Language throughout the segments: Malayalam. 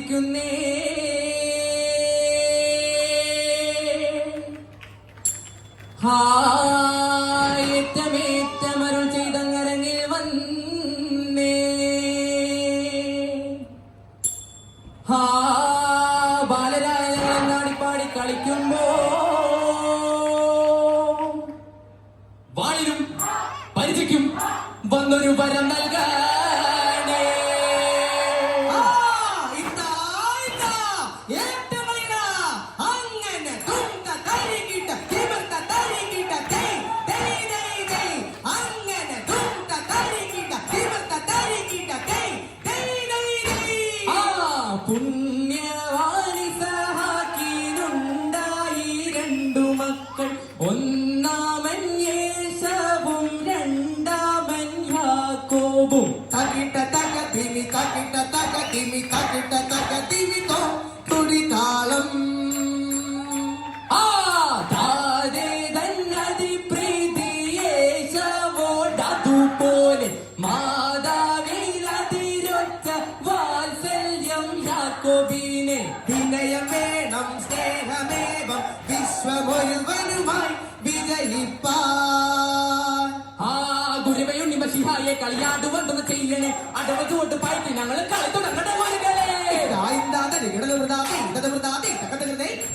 വന്നിരിക്കുന്നേ ഏറ്റമേറ്റമരുൾ ചെയ്തങ്ങരങ്ങിൽ വന്നേ ബാലരായ നാടിപ്പാടി കളിക്കുമ്പോ വാളിലും പരിചയ്ക്കും വന്നൊരു വരം നൽകാനേ പുണ്യവാനി സഹാക്കിനുണ്ടായി രണ്ടു മക്കൾ, ഒന്നാമൻ യേശവും രണ്ടാമൻ യാക്കോബും. തകിട്ട തക തിമി തകിട്ട തക തിമി തകിട്ട തക തിമി തോ തുടിതാളം. പ്രീതി യേശവോടതുപോലെ മാതാവിലതിരൊച്ച വാത്സല്യം യാക്കോബിനെ. വിനയം വേണം സ്നേഹമേവം വിശ്വമൊരുവനുമായി വിജയിപ്പാൻ. ഗുരുവയുണ്ണി മസിഹായെ കളിയാടുവെന്ന് ചെയ്യണേ, അടവതുകൊണ്ട് പായിട്ട് ഞങ്ങൾ കളി തുടങ്ങട്ടെ.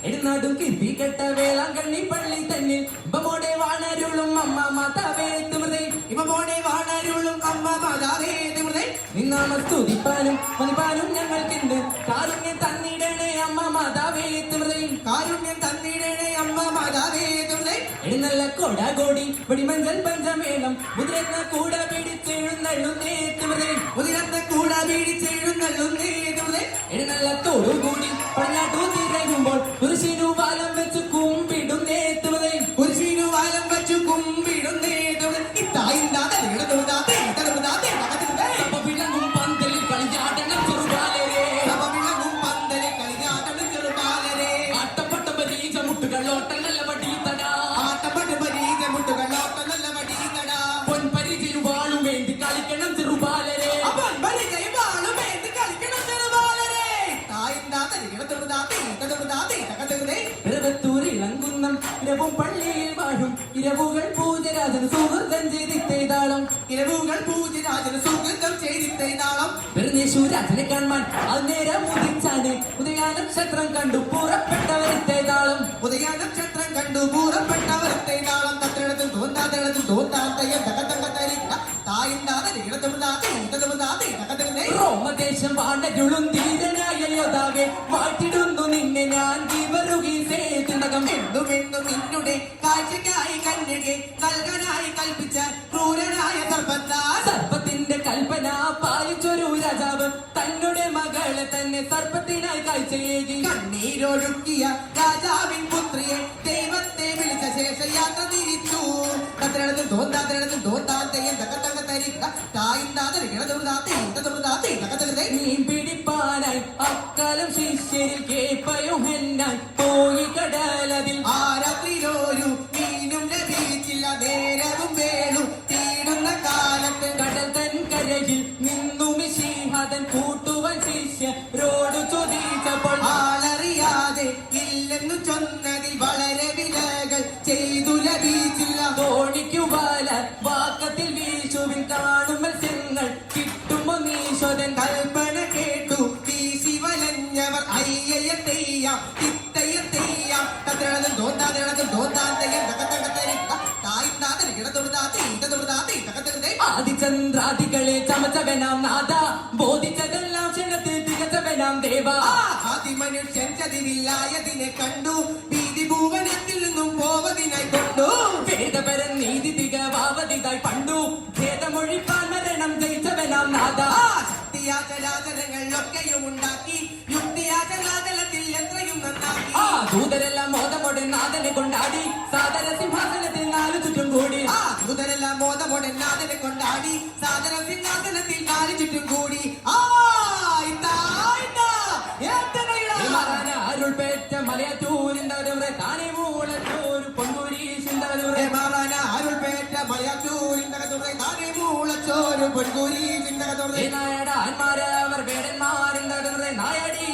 എഴുന്നാടും കിപ്പി കെട്ട വേളാങ്കണ്ണി പള്ളി തന്നിൽ ഇവമോടെ വാണരുളും അമ്മ മാതാവേ തിമൃതേ. ഇവമോടെ വാണരുളും അമ്മ മാതാവേ തിമൃതേ. നിന്നാമ സ്തുതിപ്പാനും മതിപ്പാനും ഞങ്ങൾക്കുണ്ട്. കാരുണ്യം തന്നിടണേ അമ്മ മാതാവേ തിമൃതേ. കാരുണ്യം തന്നിടണേ അമ്മ മാതാവേ തിമൃതേ. എഴുന്നള്ള കൊടാകോടി വെടിമഞ്ചൽ പഞ്ചമേളം മുതിരന്ന കൂട പിടിച്ചെഴുന്നള്ളുന്നേ തിമൃതേ. മുതിരന്ന കൂട പിടിച്ചെഴുന്നള്ളുന്നേ തിമൃതേ. എഴുന്നള്ളത്തോടുകൂടി പടിഞ്ഞാട്ടു തിരയുമ്പോൾ കുരിശിനു വാലം വെച്ച് കുമ്പിടുന്നേ തിമൃതേ. കുരിശിനു വാലം വെച്ച് കുമ്പിടുന്നേ തിമൃതേ. വിളങ്ങും പന്തലിൽ കളിയാടണം ചെറുപാലരെ. ആട്ടപ്പെട്ട പരീജ മുട്ടുകൾ ഓട്ടം നല്ല വടീതട. പൊൻപരിചയും വാളും വേണ്ടി കളിക്കണം ചെറുപാലരെ. ഇളങ്കുന്നം ഇരവും പള്ളിയിൽ വാഴും ഇരവുകൾ പൂജരാജന് സുഹൃതം ചെയ്തിത്തേതാളം. ഇരവുകൾ പൂജരാജന് സുഹൃതം ചെയ്തിത്തേതാളം. പെരുന്നേശൂരാജനെ കാണാൻ അന്നേരം ഉദിച്ചാന് ഉദയാനക്ഷത്രം കണ്ടു പുറപ്പെട്ടവരെത്തേതാളം. ഉദയാനക്ഷത്രം കണ്ടു പുറപ്പെട്ടവരെത്തേതാളം. തത്തെഴുതും തോന്നാതെഴുതും തോന്നാത്തയം തകതകതരിക റോമദേശം വാണരുളും ധീരനായ യോദ്ധാവേ, വാഴ്ത്തിടുന്നു നിന്നെ ഞാൻ ജീവരുകീസേതിനകം. എന്നുമെന്നും നിന്നുടെ കാഴ്ചയ്ക്കായി കന്യകെ നൽകനായി കൽപ്പിച്ച ക്രൂരനായ സർപ്പത്തിന്റെ കൽപ്പന പാലിച്ചൊരു രാജാവ് തന്നുടെ മകളെ തന്നെ സർപ്പത്തിനായി കാഴ്ചയേകി. കണ്ണീരൊഴുക്കിയ രാജാവിൻ പുത്രിയെ ദൈവത്തെ വിളിച്ച ശേഷം യാത്ര തിരിച്ചു. തത്തെഴുതും തോന്നാതെഴുതും തോന്നാത്തയം തകതകതരിക മീൻ പിടിപ്പാനായി അക്കാലം ശിഷ്യരിൽ കേപ്പയോഹന്നാൻ പോയി കടലതിൽ. ആ രാത്രിയിലൊരു മീനും ലഭിച്ചില്ല. നേരവും വേണു തീടുന്ന കാലത്ത് കടൽ തൻ കരയിൽ നിന്നു മിശിഹാതൻ കൂട്ടുവാൻ ശിഷ്യരോട് ചോദിച്ചപ്പോൾ ആളറിയാതെ ഇല്ലെന്നു ചൊന്നതിൽ വളരെ വിലകൾ ചെയ്തു ലഭിച്ചില്ല. തോണിക്കു വല വാക്കത്തിൽ വീശുവിൻ കാണും മത്സ്യങ്ങൾ കിട്ടുമോ നീശോദൻ. കൽപ്പന കേട്ടു വീശി വലഞ്ഞവർ അയ്യയ്യത്തെയ്യാം തിത്തയ്യത്തെയ്യാം. തത്തെഴുതും തോന്നാതെഴുതും തോന്നാത്തയം തകതകതരിക ആദിചന്ദ്രാദികളെ ചമച്ചവനാം നാഥ, ബോധിച്ചതെല്ലാം ക്ഷണത്തിൽ തികച്ചവനാം ദേവ. ആദിമനുഷ്യൻ ചതിവില്ലായതിനെ കണ്ടു, ഭീതി ഭൂവനത്തിൽ നിന്നും പോവതിനായി കൊണ്ടു. വേദപരൻ നീതി തികവാവതിതായി പണ്ടു, ഭേദമൊഴിപ്പാൻ മരണം ജയിച്ചവനാം നാഥ. ശക്തിയാചരാചരങ്ങളൊക്കെയും ഉണ്ടാക്കി, യുക്തിയാചരാചലത്തിൽ എത്രയും നന്നാക്കി. ദൂതരെല്ലാം മോദമോടെ നാഥനെ കൊണ്ടാടി, സാദര സിംഹാസനത്തിൽ നാലു ചുറ്റും കൂടി. ദൂതരെല്ലാം മോദമോടെ നാഥനെ കൊണ്ടാടി, സാദര സിംഹാസനത്തിൽ നാലു ചുറ്റും കൂടി. അരുൾ പേറ്റ മലയത്തൂരിന്റെ താനെ മൂളച്ചോരു പൊൻകുരീശിന്റെ അരുൾ പേറ്റ മലയത്തൂരിന്റെ താനെ മൂളച്ചോരു പൊൻകുരീശിന്റെ നായടാന്മാരവർ വേടന്മാരിന്റെ നായടി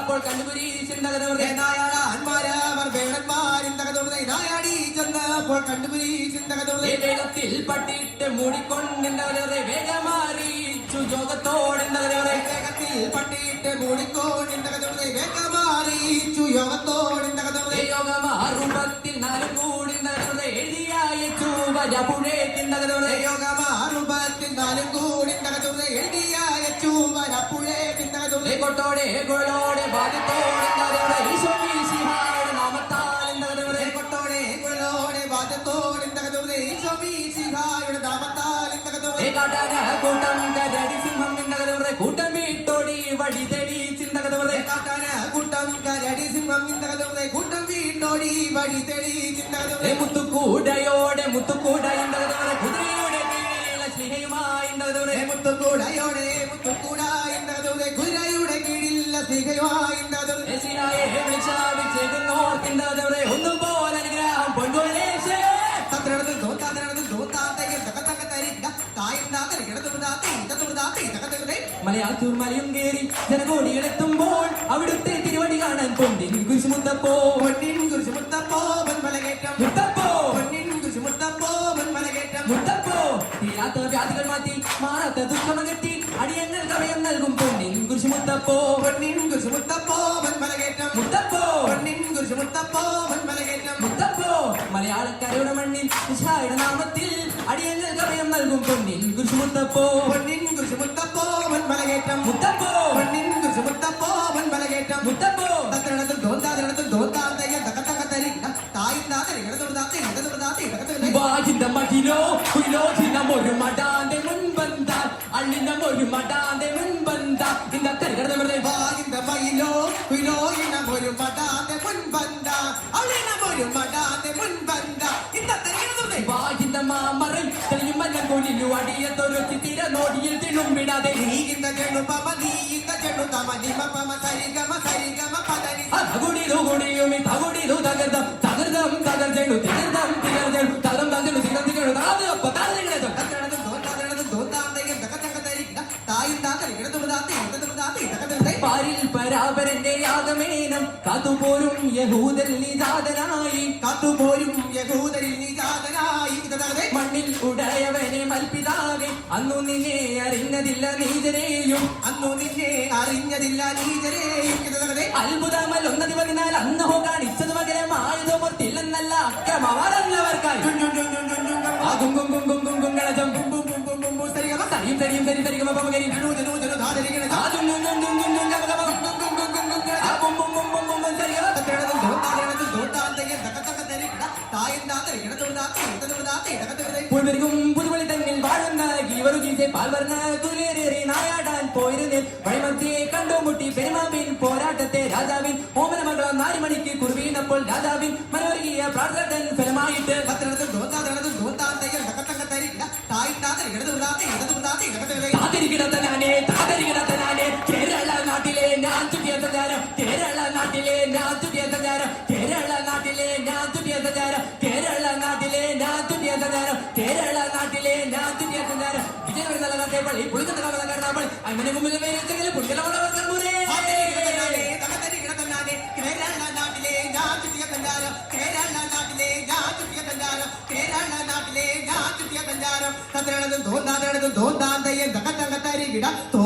ചെന്നപ്പോൾ കണ്ടുപുരി ചിന്തകതവരെ നായാടാന്മാരവർ വേടന്മാരും തകതുറേ നായാടി ചെന്നപ്പോൾ കണ്ടുപുരി ചിന്തകതുറേ വേഗത്തിൽ പട്ടിട്ട് മൂടിക്കൊണ്ടിരുന്നവരെ വേഗമാറിയിച്ചു യോഗത്തോടെന്നവരെ വേഗത്തിൽ പട്ടിട്ട് മൂടിക്കൊണ്ടിരുന്നകതുറേ വേഗമാറിയിച്ചു യോഗത്തോടെന്നകതുറേ യോഗമാറുപത്തിൽ നാലും കൂടിന്നവരെ എഴുതിയയച്ചു വരപുഴേക്കിന്നവരെ യോഗമാറുപത്തിൽ നാലും കൂടിന്നകതുറേ എഴുതിയയച്ചു വരപ്പുഴേക്കിന്നകതുറേ കൊട്ടോടെ ഗോളോടെ ബാധ്യത്തോടെ ഈശോ മിശിഹായുടെ നാമത്താൽ കൊട്ടോടെ ഗോളോടെ ബാധ്യത്തോടെ ഈശോ മിശിഹായുടെ നാമത്താൽ കാട്ടാന കൂട്ടം കരടി സിംഹം ഇന്നകതവരെ കൂട്ടം വീട്ടോടി വഴി തേടി ചിന്തകതവരെ കാട്ടാന കൂട്ടം കരടി സിംഹം ഇന്നകതവരെ കൂട്ടം വീട്ടോടി വഴി തേടി ചിന്തകതവരെ മുത്തുകൂടയോടെ മുത്തുകൂട ഇന്നകതവരെ കുതിരയുടെ കീഴിലുള്ള സ്നേഹയുമായി ഇന്നകതവരെ മുത്തുകൂടയോടെ മുത്തുകൂട ഇന്നകതവരെ കുതിരയുടെ കീഴിലുള്ള സ്നേഹയുമായി ഇന്നകതവരെ ശിലായെ വിളിച്ചാവിച്ചേക്കുന്നോർക്കിന്നകതവരെ ഒന്നുപോലെ അനുഗ്രഹം പൊൻകൊള്ളേശേ തത്രടതും തോത്താതടതും തോത്താതയും തകതകതരിക തായന്താതരി കിടതുതാതേ ഇതതുതാതേ തകതകതേ മലയാറ്റൂർ മലയും കേറി ജനകോടികളെത്തുമ്പോൾ അവിടുത്തെ തിരുവടി കാണാൻ പൊന്നിൻ കുരിശുമുത്തപ്പോ പൊന്നിൻ കുരിശുമുത്തപ്പോ പൊന്മലകേറ്റം മുത്തപ്പോ പൊന്നിൻ കുരിശുമുത്തപ്പോ പൊന്മലകേറ്റം മുത്തപ്പോ തീരാത്ത വ്യാധികൾ മാറ്റി മാറാത്ത ദുഃഖമകറ്റി അടിയങ്ങൾ കവയം നൽകും പൊന്നിൻ കുരിശുമുത്തപ്പോ പൊന്നിൻ കുരിശുമുത്തപ്പോ പൊന്മലകേറ്റം മുത്തപ്പോ പൊന്നിൻ കുരിശുമുത്തപ്പോ പൊന്മലകേറ്റം മുത്തപ്പോ മലയാളക്കരയുടെ മണ്ണിൽ വിശായുടെ നാമത്തിൽ അടിയങ്ങൾ കവയം നൽകും പൊന്നിൻ കുരിശുമുത്തപ്പോ പൊന്നിൻ കുരിശുമുത്തപ്പോ പൊന്മലകേറ്റം മുത്തപ്പോ പൊന്നിൻ കുരിശുമുത്തപ്പോ പൊന്മലകേറ്റം മുത്തപ്പോ തത്രടതും തോത്താതയും തകതകതരിക തായന്താതരി കിടതുതാതേ ഇതതുതാതേ തകതകതേ വാജിന്റെ മടിലോ കുയിലോചിനം ഒരു മടാന്റെ മുൻപന്ത അള്ളിനം ഒരു മടാന്റെ മുൻപന്ത ഇന്ന തരികടവരെ വായിന്റെ മയിലോ വിലോയിനം ഒരു മടാന്റെ മുൻപന്ത അളിനം ഒരു മടാന്റെ മുൻപന്ത ഇന്നത്തെ വാജിന്റെ മാമറൽ തെളിയും മഞ്ഞ കൊലിലു അടിയത്തൊരു ചിത്തിര നോടിയിൽ തിണുമ്പിടാതെ നീയിന്ന ജനുപമ നീയിന്ന ജനുതമ നിമപമ സരിഗമ സരിഗമ പദനി തകുടിതു കുടിയുമി തകുടിതു തകർദം തകർദം തകർജനു തികർദം തികർജനു തകം തകർന്നു തികം തികർന്നു താത് അപ്പ താതികളതും തത്രടതും തോത്താതയും തകതകതരിക തായന്താതരി കിടതുതാതേ ഇതതുതാതേ തകതകതേ പാരിൽ പരാപരന്റെ യാഗമേനം കാത്തുപോരും യഹൂദൽ നിജാതനായി കാത്തുപോരും യഹൂദരിൽ നിജാതനായി ഇതതകതേ മണ്ണിൽ ഉടയവനെ മൽപിതാവേ അന്നു നിന്നെ അറിഞ്ഞതില്ല നീജരെയും അന്നു നിന്നെ അറിഞ്ഞതില്ല നീജരെയും ഇതതകതേ അത്ഭുതമല്ലൊന്നത് പറഞ്ഞാൽ അന്നഹോ കാണിച്ചത് പകരമായതോ പൊത്തില്ലെന്നല്ല അക്രമവാദങ്ങളവർക്കായി ആകും കും കും കും കും കും കളജം കും കും കും കും കും കും സരിഗമ സരിയും സരിയും സരി സരിഗമ പമകരി ആദും കും കും കും കും കും ഗമ ഗമ കും കും കും കും കും ആ കും കും കും കും കും കും സരിഗമ തത്രടതും തോത്താതയും തകതകതരിക തായന്താതരി കിടതുതാതേ ഇതതുതാതേ തകതകതേ പുൽവരികും പുതുവളി തന്നിൽ വാഴുന്ന ഗീവരു ഗീസെ പാൽവർണ്ണ തുലേറേറി നായാടാൻ പോയിരുന്നിൽ വഴിമധ്യേ കണ്ടുമുട്ടി പെരുമാവിൻ പോരാട്ടത്തെ രാജാവിൻ ഓമന മകള നാരിമണിക്ക് കുറുവീണപ്പോൾ രാജാവിൻ മനോരകീയ പ്രാർത്ഥന ഫലമായിട്ട് തത്രടതും തോത്താതയും തകതകതരിക തായന്താതരി കിടതുതാതേ ഇതതുതാതേ തകതകതേ താതരികിടത്തനാനെ കേരള നാട്ടിലെ ഞാൻ ചുറ്റിയ സഞ്ചാരം കേരള നാട്ടിലെ ഞാൻ ചുറ്റിയ സഞ്ചാരം കേരള നാട്ടിലെ ഞാൻ ചുറ്റിയ സഞ്ചാരം കേരള നാട്ടിലെ ഞാൻ ചുറ്റിയ സഞ്ചാരം കേരള നാട്ടിലെ ഞാൻ ചുറ്റിയ സഞ്ചാരം വിജയ നല്ല കാട്ടെ പള്ളി പുളിക്കുന്ന കവലങ്ങൾ അങ്ങനെ മുമ്പിൽ വേറെ പുണ്യമുറേ തത്രടതും തോത്താതയും തകതകതരിക തോ